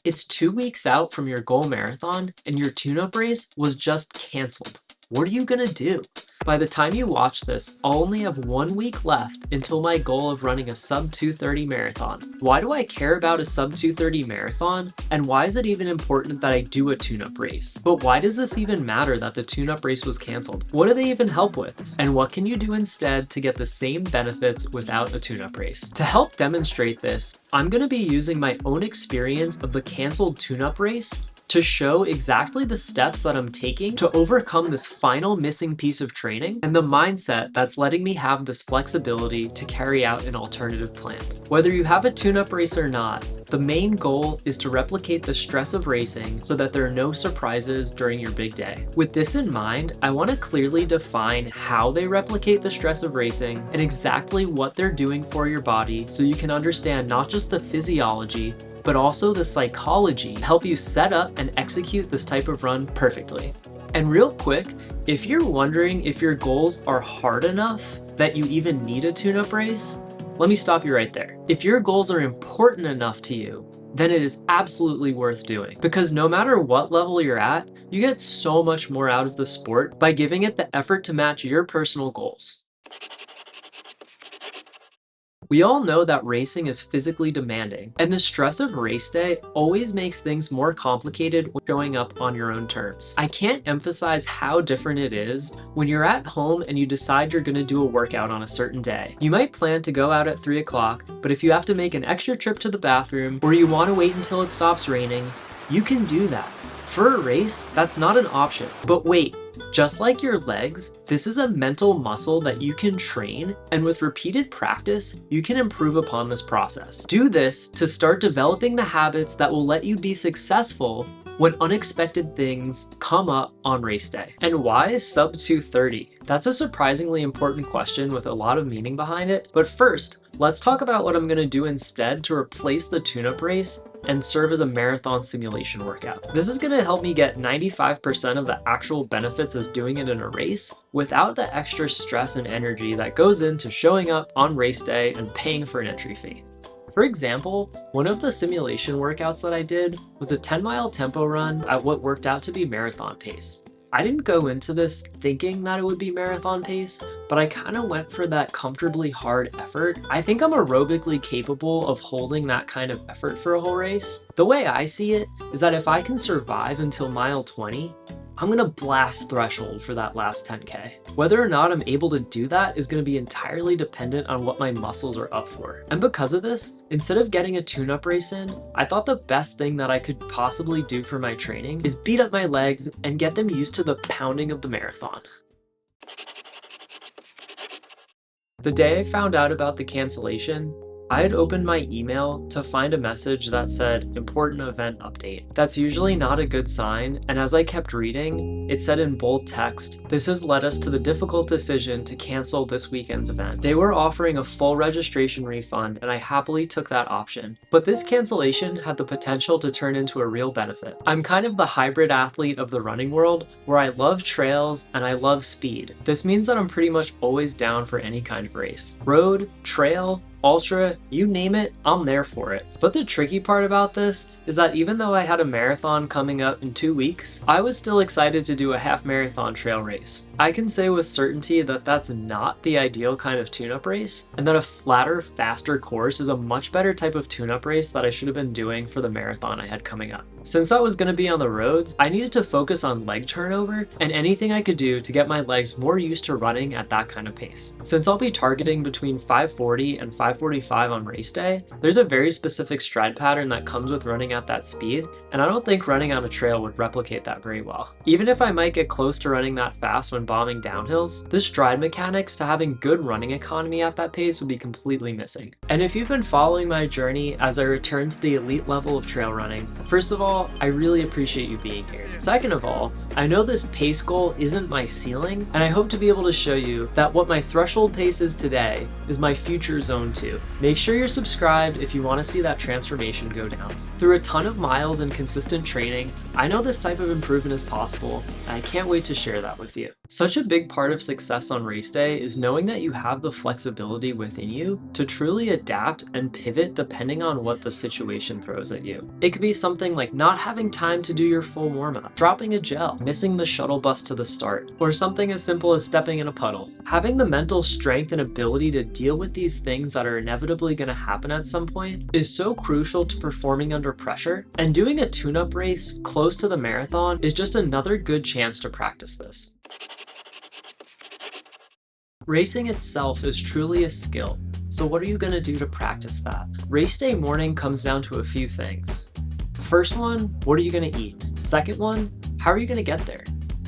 It's 2 weeks out from your goal marathon and your tune-up race was just canceled. What are you gonna do? By the time you watch this, I'll only have 1 week left until my goal of running a sub 2:30 marathon. Why do I care about a sub 2:30 marathon? And why is it even important that I do a tune-up race? But why does this even matter that the tune-up race was canceled? What do they even help with? And what can you do instead to get the same benefits without a tune-up race? To help demonstrate this, I'm gonna be using my own experience of the canceled tune-up race to show exactly the steps that I'm taking to overcome this final missing piece of training and the mindset that's letting me have this flexibility to carry out an alternative plan. Whether you have a tune-up race or not, the main goal is to replicate the stress of racing so that there are no surprises during your big day. With this in mind, I want to clearly define how they replicate the stress of racing and exactly what they're doing for your body so you can understand not just the physiology, but also the psychology to help you set up and execute this type of run perfectly. And real quick, if you're wondering if your goals are hard enough that you even need a tune-up race, let me stop you right there. If your goals are important enough to you, then it is absolutely worth doing. Because no matter what level you're at, you get so much more out of the sport by giving it the effort to match your personal goals. We all know that racing is physically demanding, and the stress of race day always makes things more complicated when showing up on your own terms. I can't emphasize how different it is when you're at home and you decide you're gonna do a workout on a certain day. You might plan to go out at 3 o'clock, but if you have to make an extra trip to the bathroom or you wanna wait until it stops raining, you can do that. For a race, that's not an option. But wait, just like your legs, this is a mental muscle that you can train, and with repeated practice, you can improve upon this process. Do this to start developing the habits that will let you be successful when unexpected things come up on race day. And why is sub 2:30? That's a surprisingly important question with a lot of meaning behind it. But first, let's talk about what I'm gonna do instead to replace the tune-up race and serve as a marathon simulation workout. This is gonna help me get 95% of the actual benefits as doing it in a race without the extra stress and energy that goes into showing up on race day and paying for an entry fee. For example, one of the simulation workouts that I did was a 10-mile tempo run at what worked out to be marathon pace. I didn't go into this thinking that it would be marathon pace, but I kind of went for that comfortably hard effort. I think I'm aerobically capable of holding that kind of effort for a whole race. The way I see it is that if I can survive until mile 20, I'm gonna blast threshold for that last 10K. Whether or not I'm able to do that is gonna be entirely dependent on what my muscles are up for. And because of this, instead of getting a tune-up race in, I thought the best thing that I could possibly do for my training is beat up my legs and get them used to the pounding of the marathon. The day I found out about the cancellation, I had opened my email to find a message that said important event update. That's usually not a good sign, and as I kept reading, it said in bold text, "This has led us to the difficult decision to cancel this weekend's event." They were offering a full registration refund, and I happily took that option. But this cancellation had the potential to turn into a real benefit. I'm kind of the hybrid athlete of the running world, where I love trails and I love speed. This means that I'm pretty much always down for any kind of race. Road, trail, ultra, you name it, I'm there for it. But the tricky part about this is that even though I had a marathon coming up in 2 weeks, I was still excited to do a half marathon trail race. I can say with certainty that that's not the ideal kind of tune-up race, and that a flatter, faster course is a much better type of tune-up race that I should have been doing for the marathon I had coming up. Since I was going to be on the roads, I needed to focus on leg turnover and anything I could do to get my legs more used to running at that kind of pace. Since I'll be targeting between 5:40 and 5:45 on race day, there's a very specific stride pattern that comes with running at that speed, and I don't think running on a trail would replicate that very well. Even if I might get close to running that fast when bombing downhills, the stride mechanics to having good running economy at that pace would be completely missing. And if you've been following my journey as I return to the elite level of trail running, first of all, I really appreciate you being here. Second of all, I know this pace goal isn't my ceiling, and I hope to be able to show you that what my threshold pace is today is my future zone 2. Make sure you're subscribed if you want to see that transformation go down. Through a ton of miles and consistent training, I know this type of improvement is possible, and I can't wait to share that with you. Such a big part of success on race day is knowing that you have the flexibility within you to truly adapt and pivot depending on what the situation throws at you. It could be something like not having time to do your full warm-up, dropping a gel, missing the shuttle bus to the start, or something as simple as stepping in a puddle. Having the mental strength and ability to deal with these things that are inevitably going to happen at some point is so crucial to performing under pressure, and doing a tune-up race close to the marathon is just another good chance to practice this. Racing itself is truly a skill, so what are you going to do to practice that? Race day morning comes down to a few things. First one, what are you going to eat? Second one, how are you going to get there?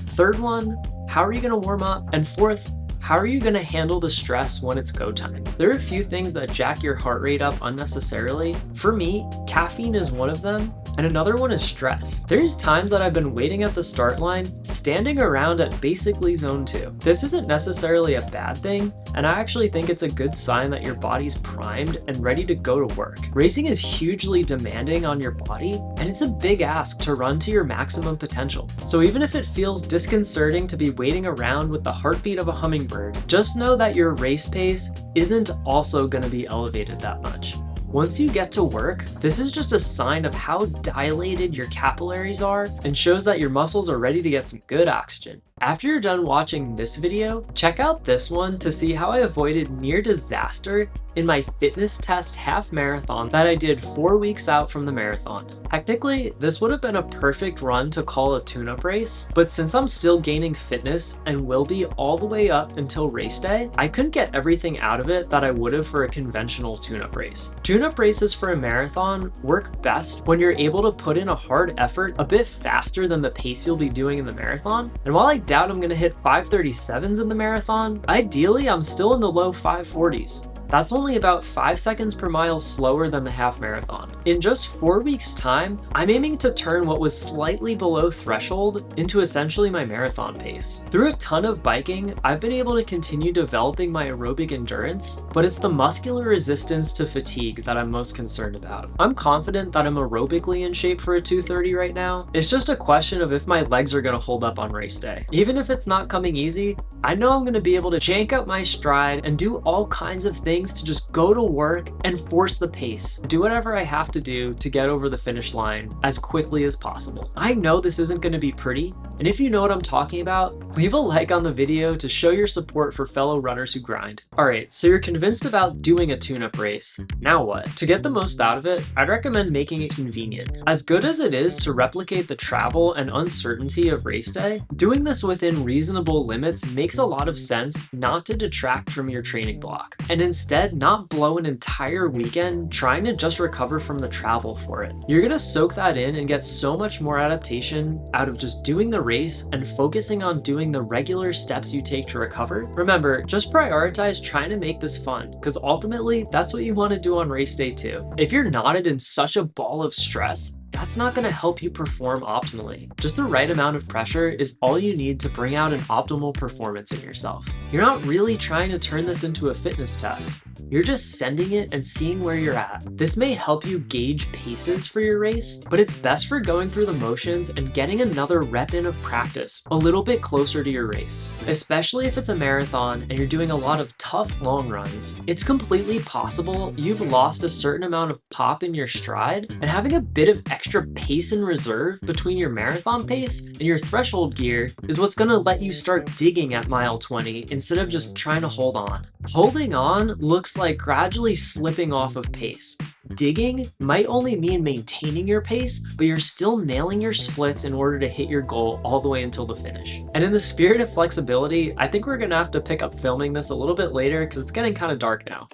Third one, how are you going to warm up? And fourth, how are you going to handle the stress when it's go time? There are a few things that jack your heart rate up unnecessarily. For me, caffeine is one of them, and another one is stress. There's times that I've been waiting at the start line, standing around at basically zone 2. This isn't necessarily a bad thing, and I actually think it's a good sign that your body's primed and ready to go to work. Racing is hugely demanding on your body, and it's a big ask to run to your maximum potential. So even if it feels disconcerting to be waiting around with the heartbeat of a hummingbird, just know that your race pace isn't also going to be elevated that much. Once you get to work, this is just a sign of how dilated your capillaries are and shows that your muscles are ready to get some good oxygen. After you're done watching this video, check out this one to see how I avoided near disaster in my fitness test half marathon that I did 4 weeks out from the marathon. Technically, this would have been a perfect run to call a tune-up race, but since I'm still gaining fitness and will be all the way up until race day, I couldn't get everything out of it that I would have for a conventional tune-up race. Tune-up races for a marathon work best when you're able to put in a hard effort a bit faster than the pace you'll be doing in the marathon. And while I doubt I'm gonna hit 5:37s in the marathon, ideally I'm still in the low 5:40s. That's only about 5 seconds per mile slower than the half marathon. In just 4 weeks' time, I'm aiming to turn what was slightly below threshold into essentially my marathon pace. Through a ton of biking, I've been able to continue developing my aerobic endurance, but it's the muscular resistance to fatigue that I'm most concerned about. I'm confident that I'm aerobically in shape for a 2:30 right now. It's just a question of if my legs are gonna hold up on race day. Even if it's not coming easy, I know I'm gonna be able to jank out my stride and do all kinds of things to just go to work and force the pace. Do whatever I have to do to get over the finish line as quickly as possible. I know this isn't going to be pretty, and if you know what I'm talking about, leave a like on the video to show your support for fellow runners who grind. Alright, so you're convinced about doing a tune-up race. Now what? To get the most out of it, I'd recommend making it convenient. As good as it is to replicate the travel and uncertainty of race day, doing this within reasonable limits makes a lot of sense not to detract from your training block, and instead not blow an entire weekend trying to just recover from the travel for it. You're gonna soak that in and get so much more adaptation out of just doing the race and focusing on doing the regular steps you take to recover. Remember, just prioritize trying to make this fun, because ultimately that's what you want to do on race day too. If you're knotted in such a ball of stress, that's not going to help you perform optimally. Just the right amount of pressure is all you need to bring out an optimal performance in yourself. You're not really trying to turn this into a fitness test. You're just sending it and seeing where you're at. This may help you gauge paces for your race, but it's best for going through the motions and getting another rep in of practice a little bit closer to your race. Especially if it's a marathon and you're doing a lot of tough long runs, it's completely possible you've lost a certain amount of pop in your stride, and having a bit of extra pace in reserve between your marathon pace and your threshold gear is what's going to let you start digging at mile 20 instead of just trying to hold on. Holding on looks like gradually slipping off of pace. Digging might only mean maintaining your pace, but you're still nailing your splits in order to hit your goal all the way until the finish. And in the spirit of flexibility, I think we're gonna have to pick up filming this a little bit later because it's getting kind of dark now.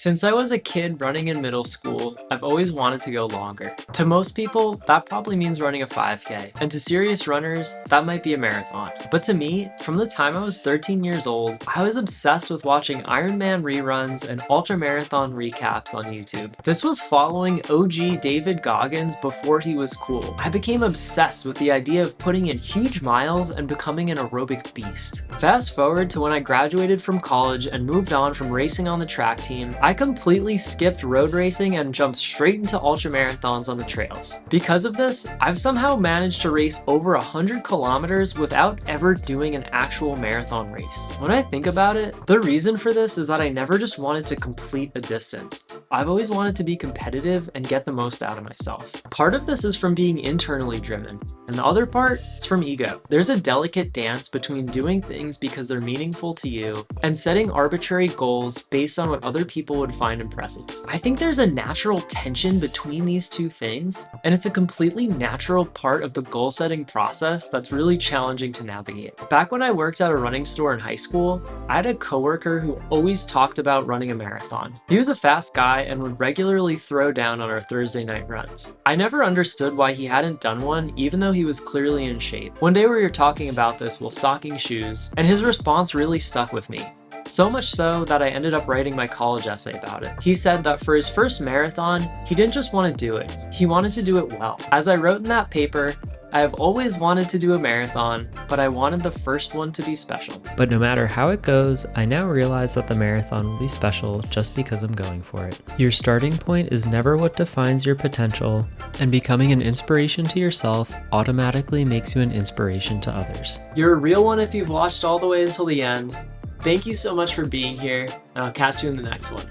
Since I was a kid running in middle school, I've always wanted to go longer. To most people, that probably means running a 5K, and to serious runners, that might be a marathon. But to me, from the time I was 13 years old, I was obsessed with watching Ironman reruns and ultramarathon recaps on YouTube. This was following OG David Goggins before he was cool. I became obsessed with the idea of putting in huge miles and becoming an aerobic beast. Fast forward to when I graduated from college and moved on from racing on the track team, I completely skipped road racing and jumped straight into ultramarathons on the trails. Because of this, I've somehow managed to race over 100 kilometers without ever doing an actual marathon race. When I think about it, the reason for this is that I never just wanted to complete a distance. I've always wanted to be competitive and get the most out of myself. Part of this is from being internally driven, and the other part is from ego. There's a delicate dance between doing things because they're meaningful to you and setting arbitrary goals based on what other people would find impressive. I think there's a natural tension between these two things, and it's a completely natural part of the goal setting process that's really challenging to navigate. Back when I worked at a running store in high school, I had a coworker who always talked about running a marathon. He was a fast guy and would regularly throw down on our Thursday night runs. I never understood why he hadn't done one even though he was clearly in shape. One day we were talking about this while stocking shoes, and his response really stuck with me. So much so that I ended up writing my college essay about it. He said that for his first marathon, he didn't just want to do it, he wanted to do it well. As I wrote in that paper, I have always wanted to do a marathon, but I wanted the first one to be special. But no matter how it goes, I now realize that the marathon will be special just because I'm going for it. Your starting point is never what defines your potential, and becoming an inspiration to yourself automatically makes you an inspiration to others. You're a real one if you've watched all the way until the end. Thank you so much for being here, and I'll catch you in the next one.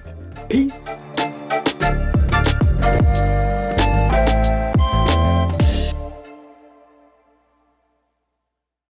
Peace!